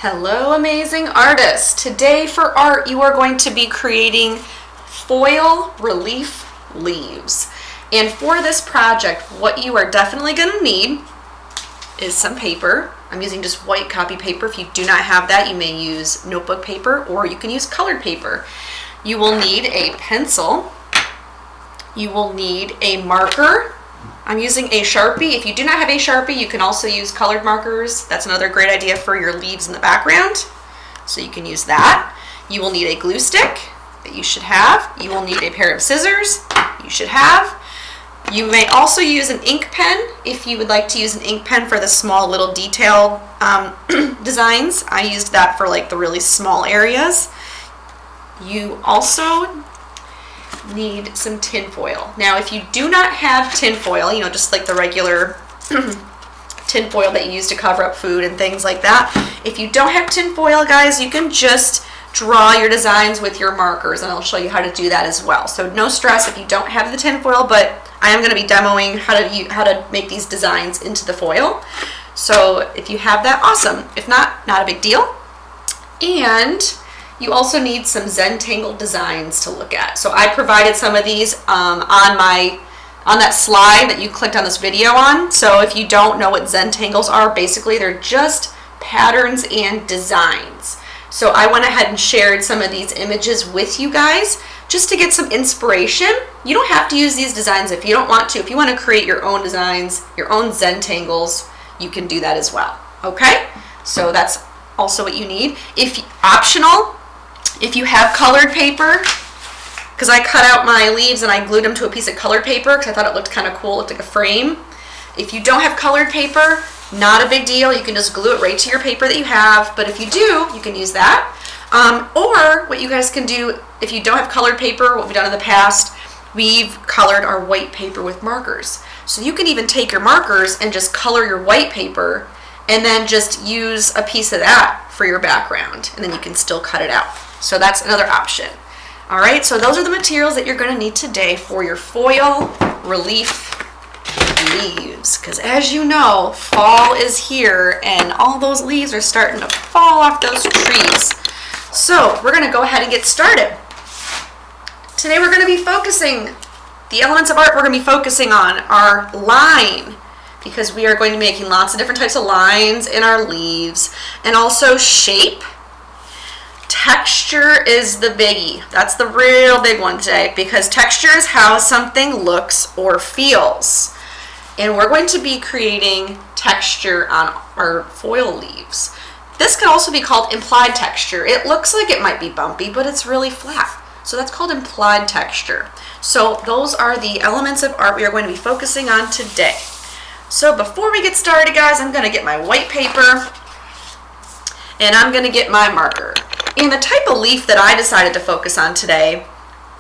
Hello, amazing artists. Today for art, you are going to be creating foil relief leaves. And for this project, what you are definitely going to need is some paper. I'm using just white copy paper. If you do not have that, you may use notebook paper or you can use colored paper. You will need a pencil. You will need a marker. I'm using a Sharpie. If you do not have a Sharpie, you can also use colored markers. That's another great idea for your leaves in the background. So you can use that. You will need a glue stick that you should have. You will need a pair of scissors you should have. You may also use an ink pen if you would like to use an ink pen for the small little detailed designs. I used that for like the really small areas. You also need some tin foil. Now, if you do not have tin foil, just like the regular tin foil that you use to cover up food and things like that, if you don't have tin foil, guys, you can just draw your designs with your markers, and I'll show you how to do that as well. So no stress if you don't have the tin foil, but I am going to be demoing how to make these designs into the foil. So if you have that, awesome. If not, not a big deal. And you also need some Zentangle designs to look at. So I provided some of these on that slide that you clicked on this video on. So if you don't know what Zentangles are, basically they're just patterns and designs. So I went ahead and shared some of these images with you guys just to get some inspiration. You don't have to use these designs if you don't want to. If you want to create your own designs, your own Zentangles, you can do that as well. Okay? So that's also what you need. If optional, if you have colored paper, because I cut out my leaves and I glued them to a piece of colored paper because I thought it looked kind of cool, it looked like a frame. If you don't have colored paper, not a big deal. You can just glue it right to your paper that you have. But if you do, you can use that. Or what you guys can do, if you don't have colored paper, what we've done in the past, we've colored our white paper with markers. So you can even take your markers and just color your white paper and then just use a piece of that for your background. And then you can still cut it out. So that's another option. All right, so those are the materials that you're going to need today for your foil relief leaves. Because as you know, fall is here and all those leaves are starting to fall off those trees. So we're going to go ahead and get started. Today we're going to be focusing, the elements of art we're going to be focusing on are line, because we are going to be making lots of different types of lines in our leaves, and also shape. Texture is the biggie. That's the real big one today, because texture is how something looks or feels. And we're going to be creating texture on our foil leaves. This could also be called implied texture. It looks like it might be bumpy, but it's really flat. So that's called implied texture. So those are the elements of art we are going to be focusing on today. So before we get started, guys, I'm going to get my white paper and I'm going to get my marker. And the type of leaf that I decided to focus on today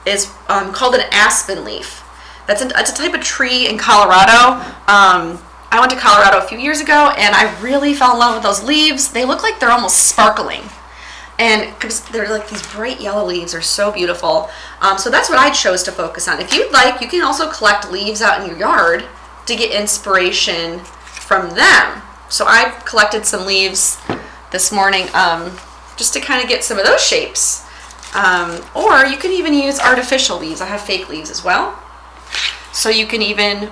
is called an aspen leaf. It's a type of tree in Colorado. I went to Colorado a few years ago and I really fell in love with those leaves. They look like they're almost sparkling. And because they're like these bright yellow leaves, are so beautiful. So that's what I chose to focus on. If you'd like, you can also collect leaves out in your yard to get inspiration from them. So I collected some leaves this morning just to kind of get some of those shapes. Or you can even use artificial leaves. I have fake leaves as well. So you can even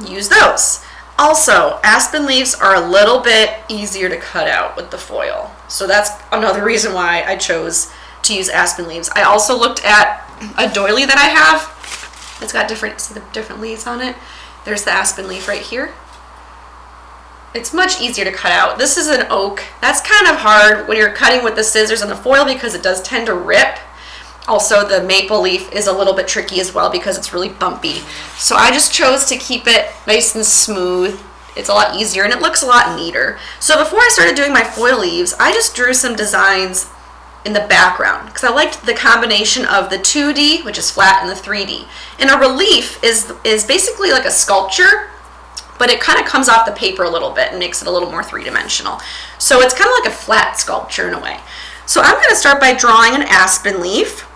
use those. Also, aspen leaves are a little bit easier to cut out with the foil. So that's another reason why I chose to use aspen leaves. I also looked at a doily that I have. It's got different leaves on it. There's the aspen leaf right here. It's much easier to cut out. This is an oak. That's kind of hard when you're cutting with the scissors and the foil because it does tend to rip. Also, the maple leaf is a little bit tricky as well because it's really bumpy. So I just chose to keep it nice and smooth. It's a lot easier and it looks a lot neater. So before I started doing my foil leaves, I just drew some designs in the background because I liked the combination of the 2D, which is flat, and the 3D. And a relief is basically like a sculpture, but it kind of comes off the paper a little bit and makes it a little more three-dimensional. So it's kind of like a flat sculpture in a way. So I'm going to start by drawing an aspen leaf.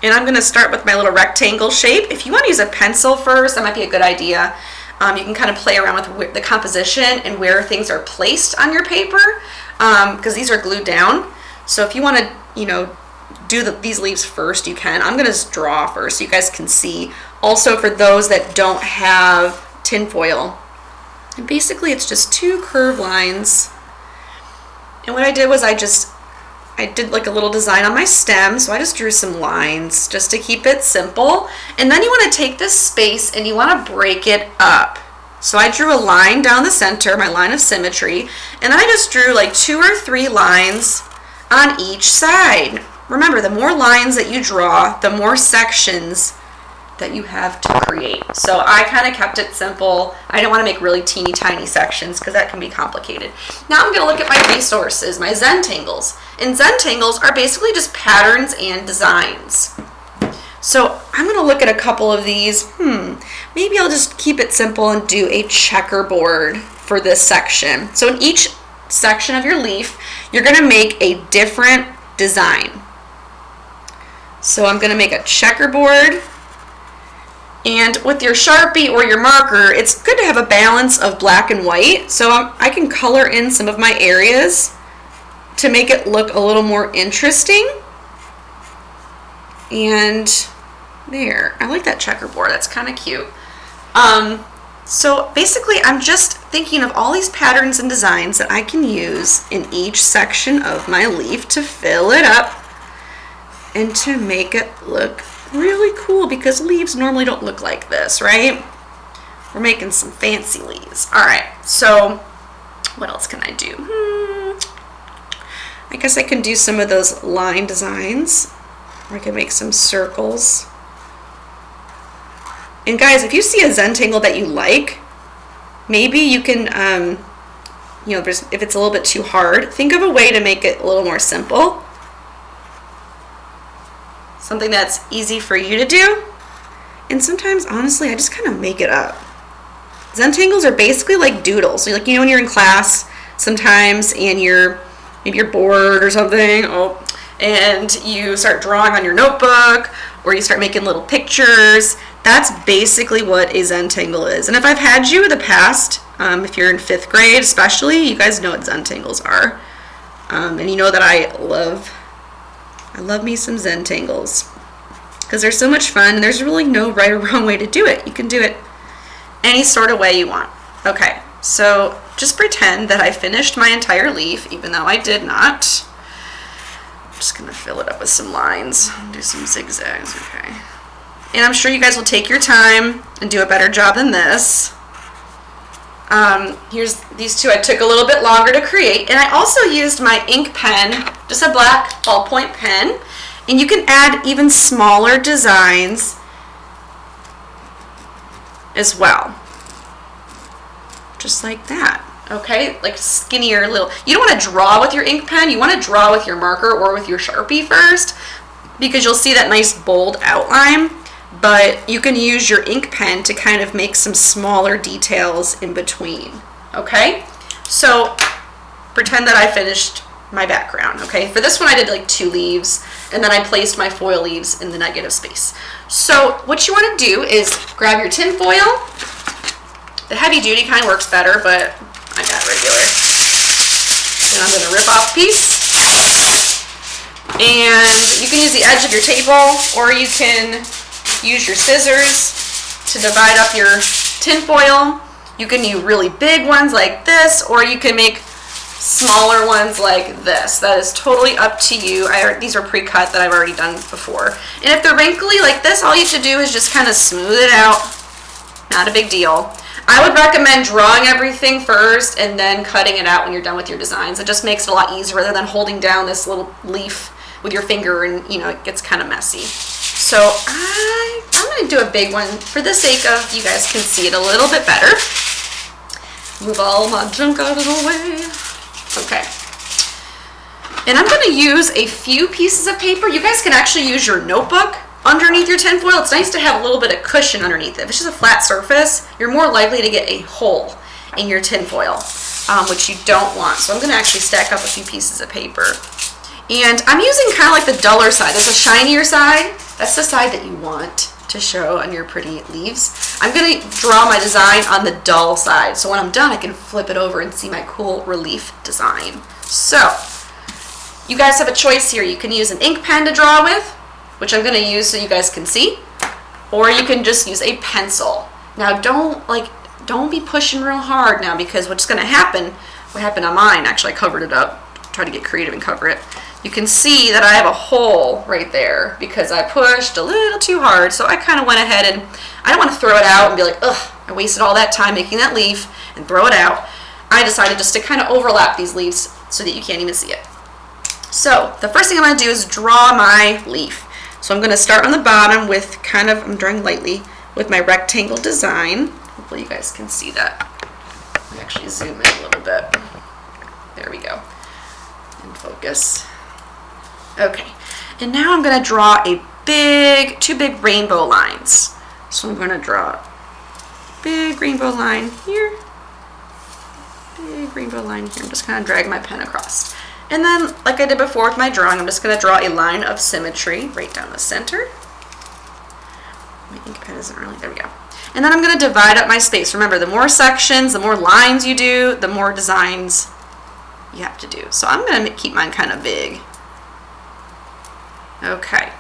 And I'm going to start with my little rectangle shape. If you want to use a pencil first, that might be a good idea. You can kind of play around with the composition and where things are placed on your paper, because these are glued down. So if you want to, you know, do these leaves first, you can. I'm going to draw first so you guys can see. Also, for those that don't have tin foil, and basically it's just 2 curved lines. And what I did was I did like a little design on my stem, so I just drew some lines just to keep it simple. And then you want to take this space and you want to break it up. So I drew a line down the center, my line of symmetry, and then I just drew like 2 or 3 lines on each side. Remember, the more lines that you draw, the more sections that you have to create. So I kind of kept it simple. I don't want to make really teeny tiny sections because that can be complicated. Now I'm going to look at my resources, my Zentangles. And Zentangles are basically just patterns and designs. So I'm going to look at a couple of these. Maybe I'll just keep it simple and do a checkerboard for this section. So in each section of your leaf, you're going to make a different design. So I'm going to make a checkerboard. And with your Sharpie or your marker, it's good to have a balance of black and white. So I can color in some of my areas to make it look a little more interesting. And there, I like that checkerboard. That's kind of cute. So basically, I'm just thinking of all these patterns and designs that I can use in each section of my leaf to fill it up and to make it look really cool, because leaves normally don't look like this, right? We're making some fancy leaves. All right, so what else can I do? I guess I can do some of those line designs, or I can make some circles. And guys, if you see a Zentangle that you like, maybe you can, you know, if it's a little bit too hard, think of a way to make it a little more simple. Something that's easy for you to do. And sometimes, honestly, I just kind of make it up. Zentangles are basically like doodles. So, like, you know, when you're in class sometimes and maybe you're bored or something, and you start drawing on your notebook, or you start making little pictures. That's basically what a Zentangle is. And if I've had you in the past, if you're in 5th grade especially, you guys know what Zentangles are. And you know that I love me some Zentangles because they're so much fun, and there's really no right or wrong way to do it. You can do it any sort of way you want. Okay, so just pretend that I finished my entire leaf, even though I did not. I'm just going to fill it up with some lines, do some zigzags, okay. And I'm sure you guys will take your time and do a better job than this. Here's these two I took a little bit longer to create, and I also used my ink pen, just a black ballpoint pen, and you can add even smaller designs as well, just like that. Okay, like skinnier little, you don't want to draw with your ink pen, you want to draw with your marker or with your Sharpie first, because you'll see that nice bold outline. But you can use your ink pen to kind of make some smaller details in between. Okay, so pretend that I finished my background. Okay, for this one I did like 2 leaves, and then I placed my foil leaves in the negative space. So what you want to do is grab your tin foil. The heavy duty kind works better, but I got regular. And I'm going to rip off a piece. And you can use the edge of your table, or you can use your scissors to divide up your tin foil. You can use really big ones like this, or you can make smaller ones like this. That is totally up to you. These are pre-cut that I've already done before. And if they're wrinkly like this, all you have to do is just kind of smooth it out. Not a big deal. I would recommend drawing everything first and then cutting it out when you're done with your designs. It just makes it a lot easier rather than holding down this little leaf with your finger, and you know, it gets kind of messy. So I'm going to do a big one for the sake of you guys can see it a little bit better. Move all my junk out of the way. Okay. And I'm going to use a few pieces of paper. You guys can actually use your notebook underneath your tin foil. It's nice to have a little bit of cushion underneath it. If it's just a flat surface, you're more likely to get a hole in your tin foil, which you don't want. So I'm going to actually stack up a few pieces of paper. And I'm using kind of like the duller side. There's a shinier side. That's the side that you want. to show on your pretty leaves. I'm gonna draw my design on the dull side, so when I'm done I can flip it over and see my cool relief design. So you guys have a choice here. You can use an ink pen to draw with, which I'm gonna use so you guys can see, or you can just use a pencil. Now don't be pushing real hard now, because what's gonna happen, what happened on mine, actually I covered it up, try to get creative and cover it. You can see that I have a hole right there because I pushed a little too hard. So I kind of went ahead and I don't want to throw it out and be like, ugh, I wasted all that time making that leaf and throw it out. I decided just to kind of overlap these leaves so that you can't even see it. So the first thing I'm going to do is draw my leaf. So I'm going to start on the bottom with I'm drawing lightly with my rectangle design. Hopefully you guys can see that. Let me actually zoom in a little bit. There we go. And focus. Okay, and now I'm going to draw two big rainbow lines. So I'm going to draw a big rainbow line here, big rainbow line here. I'm just kind of dragging my pen across. And then, like I did before with my drawing, I'm just going to draw a line of symmetry right down the center. My ink pen isn't really, there we go. And then I'm going to divide up my space. Remember, the more sections, the more lines you do, the more designs you have to do. So I'm going to keep mine kind of big. Okay,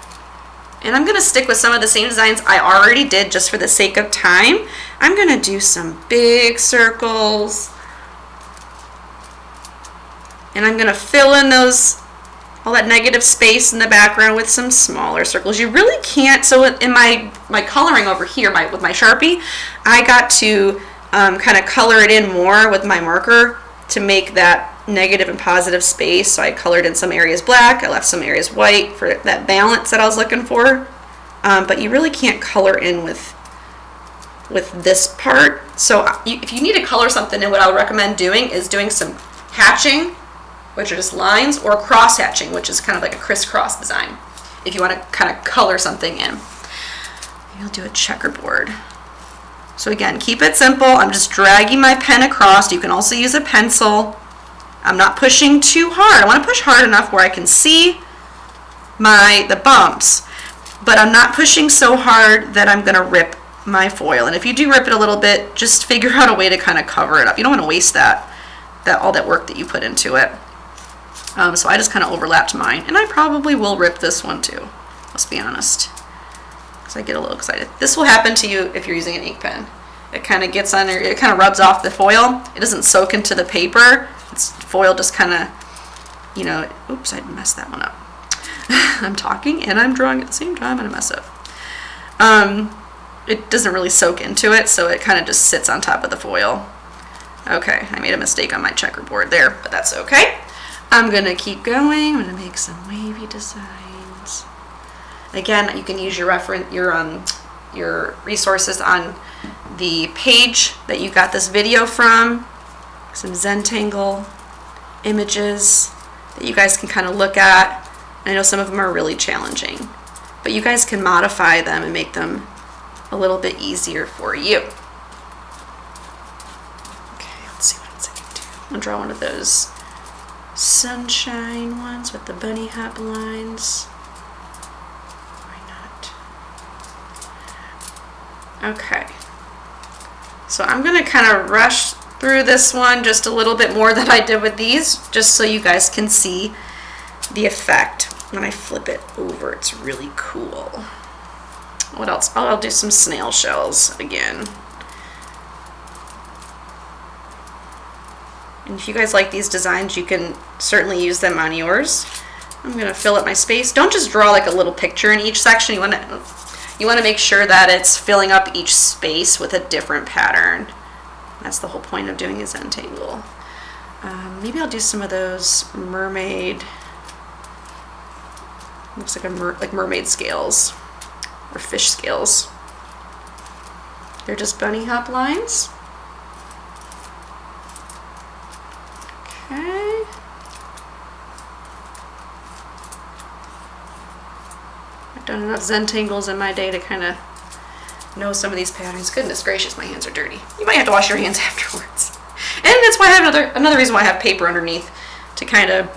and I'm going to stick with some of the same designs I already did just for the sake of time. I'm going to do some big circles, and I'm going to fill in all that negative space in the background with some smaller circles. You really can't, so in my coloring over here with my Sharpie, I got to kind of color it in more with my marker to make that negative and positive space. So I colored in some areas black, I left some areas white for that balance that I was looking for. But you really can't color in with this part. So if you need to color something in, what I would recommend doing is doing some hatching, which are just lines, or cross hatching, which is kind of like a crisscross design, if you want to kind of color something in. Maybe I'll do a checkerboard. So again, keep it simple. I'm just dragging my pen across. You can also use a pencil. I'm not pushing too hard. I want to push hard enough where I can see the bumps, but I'm not pushing so hard that I'm going to rip my foil. And if you do rip it a little bit, just figure out a way to kind of cover it up. You don't want to waste all that work that you put into it. So I just kind of overlapped mine, and I probably will rip this one too. Let's be honest, because I get a little excited. This will happen to you if you're using an ink pen. It kind of gets on, it kind of rubs off the foil. It doesn't soak into the paper. Foil just kind of, oops, I messed that one up. I'm talking and I'm drawing at the same time, and I mess up. It doesn't really soak into it, so it kind of just sits on top of the foil. Okay, I made a mistake on my checkerboard there, but that's okay. I'm gonna keep going. I'm gonna make some wavy designs. Again, you can use your resources on the page that you got this video from. Some Zentangle images that you guys can kind of look at. I know some of them are really challenging, but you guys can modify them and make them a little bit easier for you. Okay, let's see what else I can do. I'm gonna draw one of those sunshine ones with the bunny hop lines. Why not? Okay, so I'm gonna kind of rush through this one just a little bit more than I did with these, just so you guys can see the effect when I flip it over. It's really cool. What else? I'll do some snail shells again. And if you guys like these designs, you can certainly use them on yours. I'm gonna fill up my space. Don't just draw like a little picture in each section. You wanna make sure that it's filling up each space with a different pattern. That's the whole point of doing a Zentangle. Maybe I'll do some of those mermaid, looks like mermaid scales or fish scales. They're just bunny hop lines. Okay. I've done enough Zentangles in my day to kind of know some of these patterns. Goodness gracious, my hands are dirty. You might have to wash your hands afterwards. And that's why I have another reason why I have paper underneath, to kind of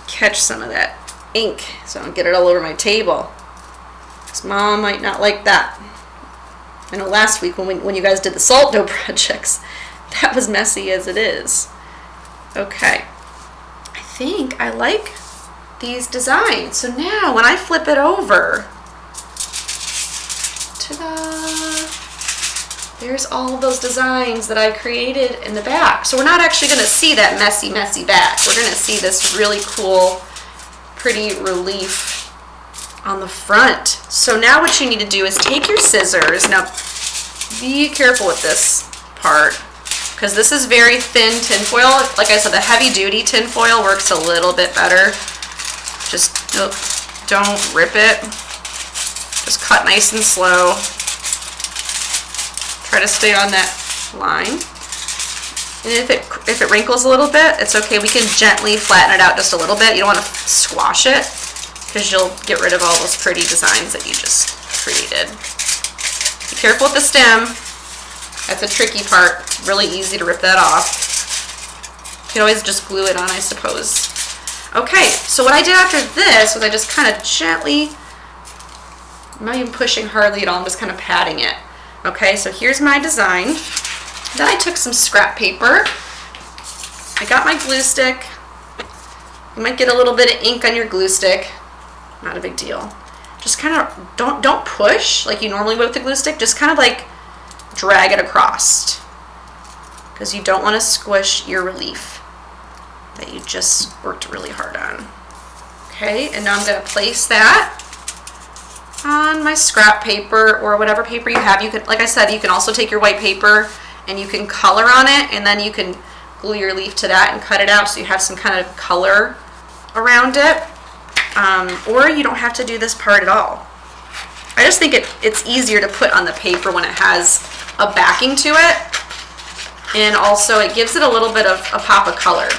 catch some of that ink so I don't get it all over my table. Because Mom might not like that. I know last week when you guys did the salt dough projects, that was messy as it is. Okay. I think I like these designs. So now when I flip it over, ta-da! There's all of those designs that I created in the back. So we're not actually going to see that messy back. We're going to see this really cool, pretty relief on the front. So now what you need to do is take your scissors. Now be careful with this part because this is very thin tin foil. Like I said, the heavy duty tin foil works a little bit better. Just don't rip it. Just cut nice and slow. Try to stay on that line. And if it wrinkles a little bit, it's okay. We can gently flatten it out just a little bit. You don't want to squash it because you'll get rid of all those pretty designs that you just created. Be careful with the stem. That's a tricky part. Really easy to rip that off. You can always just glue it on, I suppose. Okay, so what I did after this was I just kind of gently, I'm not even pushing hardly at all, I'm just kind of patting it. Okay, so here's my design. Then I took some scrap paper. I got my glue stick. You might get a little bit of ink on your glue stick. Not a big deal. Just kind of, don't push like you normally would with the glue stick. Just kind of like drag it across. Because you don't want to squish your relief that you just worked really hard on. Okay, and now I'm going to place that on my scrap paper or whatever paper you have. You can, like I said, you can also take your white paper and you can color on it, and then you can glue your leaf to that and cut it out so you have some kind of color around it. Or you don't have to do this part at all. I just think it's easier to put on the paper when it has a backing to it, and also it gives it a little bit of a pop of color.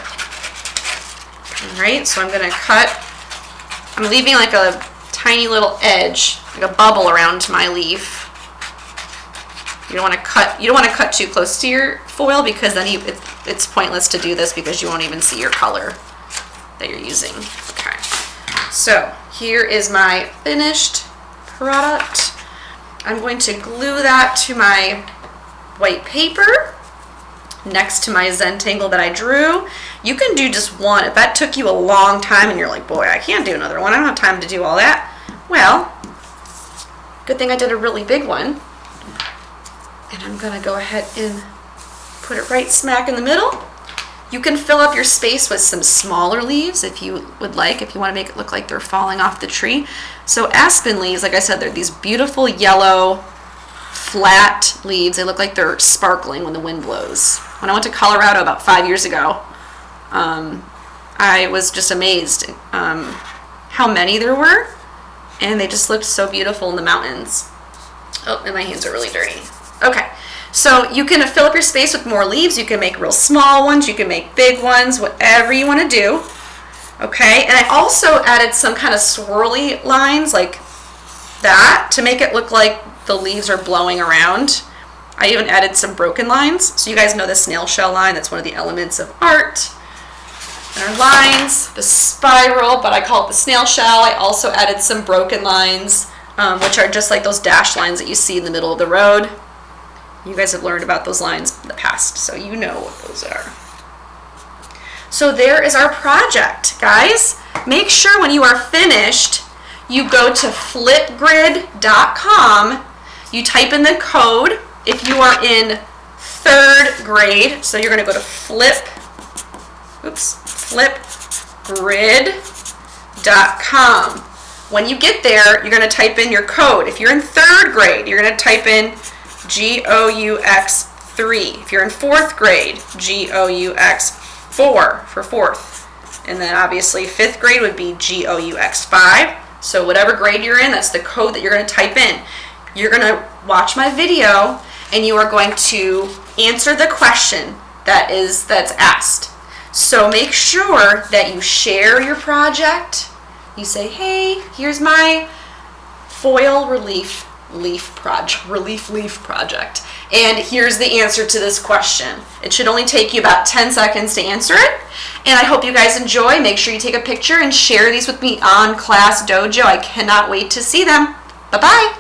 All right, so I'm gonna cut. I'm leaving like a tiny little edge, like a bubble around my leaf. You don't want to cut. You don't want to cut too close to your foil because then it's pointless to do this because you won't even see your color that you're using. Okay. So here is my finished product. I'm going to glue that to my white paper next to my Zentangle that I drew. You can do just one. If that took you a long time and you're like, boy, I can't do another one, I don't have time to do all that. Well, good thing I did a really big one. And I'm gonna go ahead and put it right smack in the middle. You can fill up your space with some smaller leaves if you would like, if you want to make it look like they're falling off the tree. So aspen leaves, like I said, they're these beautiful yellow, flat leaves. They look like they're sparkling when the wind blows. When I went to Colorado about 5 years ago, I was just amazed how many there were, and they just looked so beautiful in the mountains. Oh, and my hands are really dirty. Okay, so you can fill up your space with more leaves. You can make real small ones, you can make big ones, whatever you want to do. Okay, and I also added some kind of swirly lines like that to make it look like the leaves are blowing around. I even added some broken lines. So you guys know the snail shell line, that's one of the elements of art. And our lines, the spiral, but I call it the snail shell. I also added some broken lines, which are just like those dashed lines that you see in the middle of the road. You guys have learned about those lines in the past, so you know what those are. So there is our project, guys. Make sure when you are finished, you go to flipgrid.com. You type in the code if you are in 3rd grade. So you're going to go to flipgrid.com. When you get there, you're going to type in your code. If you're in 3rd grade, you're going to type in GOUX3. If you're in 4th grade, GOUX4 for 4th. And then obviously 5th grade would be GOUX5. So whatever grade you're in, that's the code that you're going to type in. You're going to watch my video and you are going to answer the question that's asked. So make sure that you share your project. You say, hey, here's my foil relief leaf project, and here's the answer to this question. It should only take you about 10 seconds to answer it, and I hope you guys enjoy. Make sure you take a picture and share these with me on Class Dojo. I cannot wait to see them. Bye-bye.